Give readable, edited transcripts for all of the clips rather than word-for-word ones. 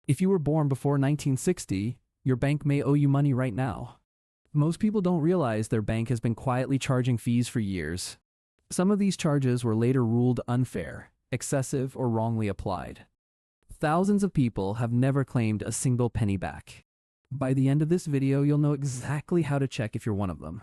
If you were born before 1960, your bank may owe you money right now. Most people don't realize their bank has been quietly charging fees for years. Some of these charges were later ruled unfair, excessive, or wrongly applied. Thousands of people have never claimed a single penny back. By the end of this video, you'll know exactly how to check if you're one of them.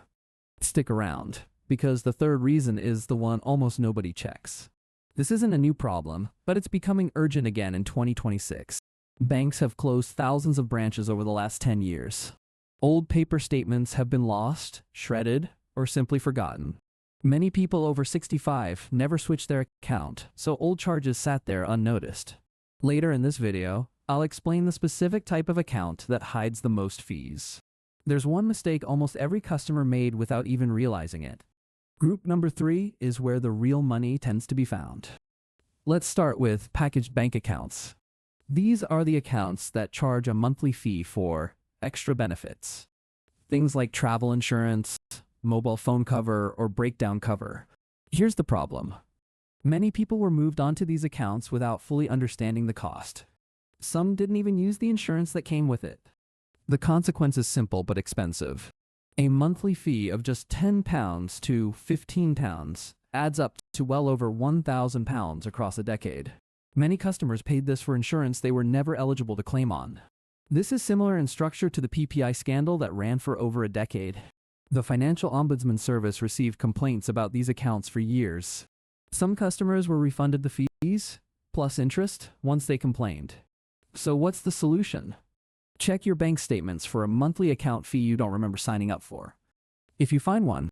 Stick around, because the third reason is the one almost nobody checks. This isn't a new problem, but it's becoming urgent again in 2026. Banks have closed thousands of branches over the last 10 years. Old paper statements have been lost, shredded, or simply forgotten. Many people over 65 never switched their account, so old charges sat there unnoticed. Later in this video, I'll explain the specific type of account that hides the most fees. There's one mistake almost every customer made without even realizing it. Group number 3 is where the real money tends to be found. Let's start with packaged bank accounts. These are the accounts that charge a monthly fee for extra benefits. Things like travel insurance, mobile phone cover, or breakdown cover. Here's the problem. Many people were moved onto these accounts without fully understanding the cost. Some didn't even use the insurance that came with it. The consequence is simple but expensive. A monthly fee of just £10 to £15 adds up to well over £1,000 across a decade. Many customers paid this for insurance they were never eligible to claim on. This is similar in structure to the PPI scandal that ran for over a decade. The Financial Ombudsman Service received complaints about these accounts for years. Some customers were refunded the fees, plus interest, once they complained. So what's the solution? Check your bank statements for a monthly account fee you don't remember signing up for. If you find one,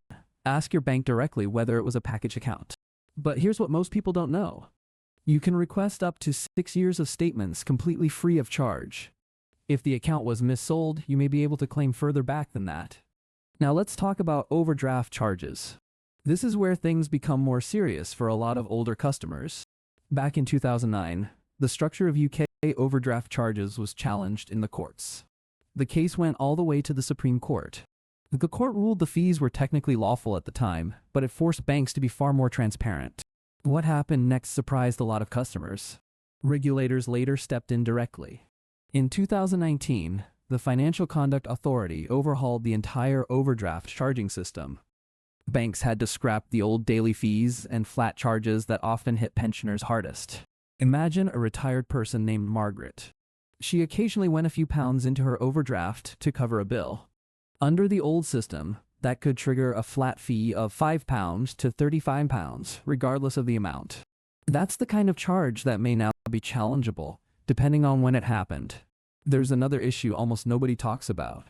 ask your bank directly whether it was a package account. But here's what most people don't know. You can request up to 6 years of statements completely free of charge. If the account was missold, you may be able to claim further back than that. Now let's talk about overdraft charges. This is where things become more serious for a lot of older customers. Back in 2009, the structure of UK overdraft charges was challenged in the courts. The case went all the way to the Supreme Court. The court ruled the fees were technically lawful at the time, but it forced banks to be far more transparent. What happened next surprised a lot of customers. Regulators later stepped in directly. In 2019, the Financial Conduct Authority overhauled the entire overdraft charging system. Banks had to scrap the old daily fees and flat charges that often hit pensioners hardest. Imagine a retired person named Margaret. She occasionally went a few pounds into her overdraft to cover a bill. Under the old system, that could trigger a flat fee of £5 to £35, regardless of the amount. That's the kind of charge that may now be challengeable, depending on when it happened. There's another issue almost nobody talks about.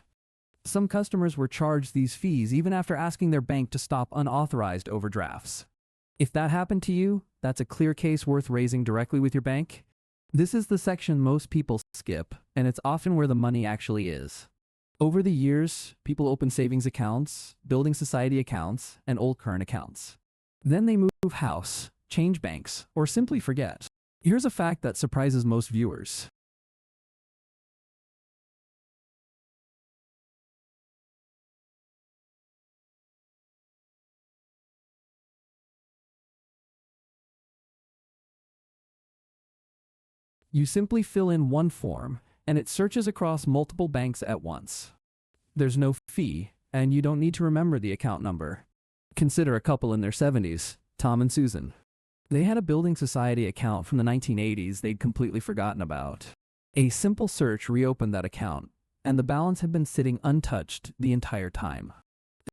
Some customers were charged these fees even after asking their bank to stop unauthorized overdrafts. If that happened to you, that's a clear case worth raising directly with your bank. This is the section most people skip, and it's often where the money actually is. Over the years, people open savings accounts, building society accounts, and old current accounts. Then they move house, change banks, or simply forget. Here's a fact that surprises most viewers. You simply fill in one form, and it searches across multiple banks at once. There's no fee, and you don't need to remember the account number. Consider a couple in their 70s, Tom and Susan. They had a building society account from the 1980s they'd completely forgotten about. A simple search reopened that account, and the balance had been sitting untouched the entire time.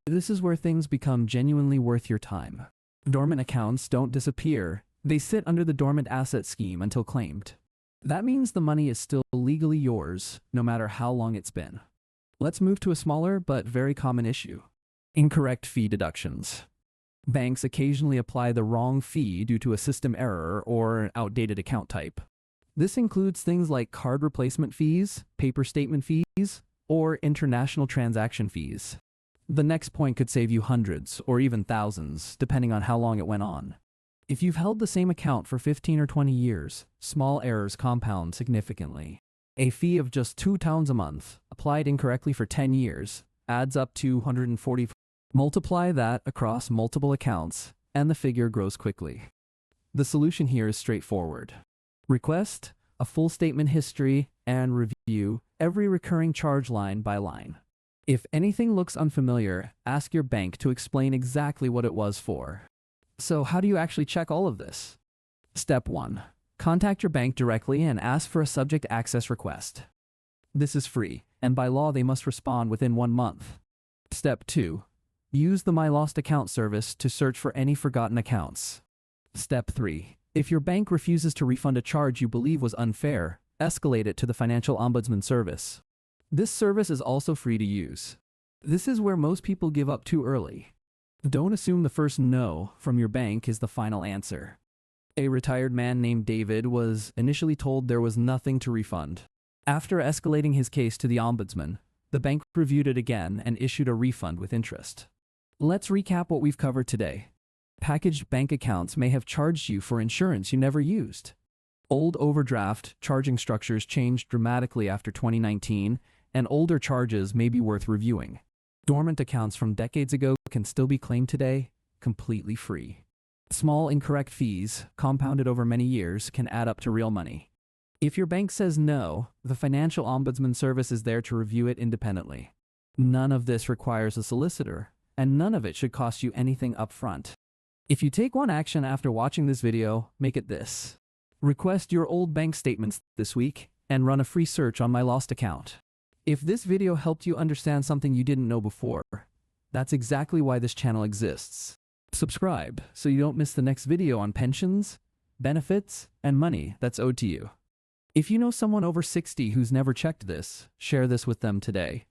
This is where things become genuinely worth your time. Dormant accounts don't disappear. They sit under the dormant asset scheme until claimed. That means the money is still legally yours, no matter how long it's been. Let's move to a smaller but very common issue. Incorrect fee deductions. Banks occasionally apply the wrong fee due to a system error or an outdated account type. This includes things like card replacement fees, paper statement fees, or international transaction fees. The next point could save you hundreds or even thousands, depending on how long it went on. If you've held the same account for 15 or 20 years, small errors compound significantly. A fee of just £2 a month, applied incorrectly for 10 years, adds up to 140. Multiply that across multiple accounts, and the figure grows quickly. The solution here is straightforward. Request a full statement history, and review every recurring charge line by line. If anything looks unfamiliar, ask your bank to explain exactly what it was for. So how do you actually check all of this? Step 1. Contact your bank directly and ask for a subject access request. This is free, and by law they must respond within 1 month. Step 2. Use the My Lost Account service to search for any forgotten accounts. Step 3. If your bank refuses to refund a charge you believe was unfair, escalate it to the Financial Ombudsman Service. This service is also free to use. This is where most people give up too early. Don't assume the first no from your bank is the final answer. A retired man named David was initially told there was nothing to refund. After escalating his case to the ombudsman, the bank reviewed it again and issued a refund with interest. Let's recap what we've covered today. Packaged bank accounts may have charged you for insurance you never used. Old overdraft charging structures changed dramatically after 2019, and older charges may be worth reviewing. Dormant accounts from decades ago can still be claimed today, completely free. Small incorrect fees, compounded over many years, can add up to real money. If your bank says no, the Financial Ombudsman Service is there to review it independently. None of this requires a solicitor, and none of it should cost you anything upfront. If you take one action after watching this video, make it this. Request your old bank statements this week and run a free search on My Lost Account. If this video helped you understand something you didn't know before, that's exactly why this channel exists. Subscribe so you don't miss the next video on pensions, benefits, and money that's owed to you. If you know someone over 60 who's never checked this, share this with them today.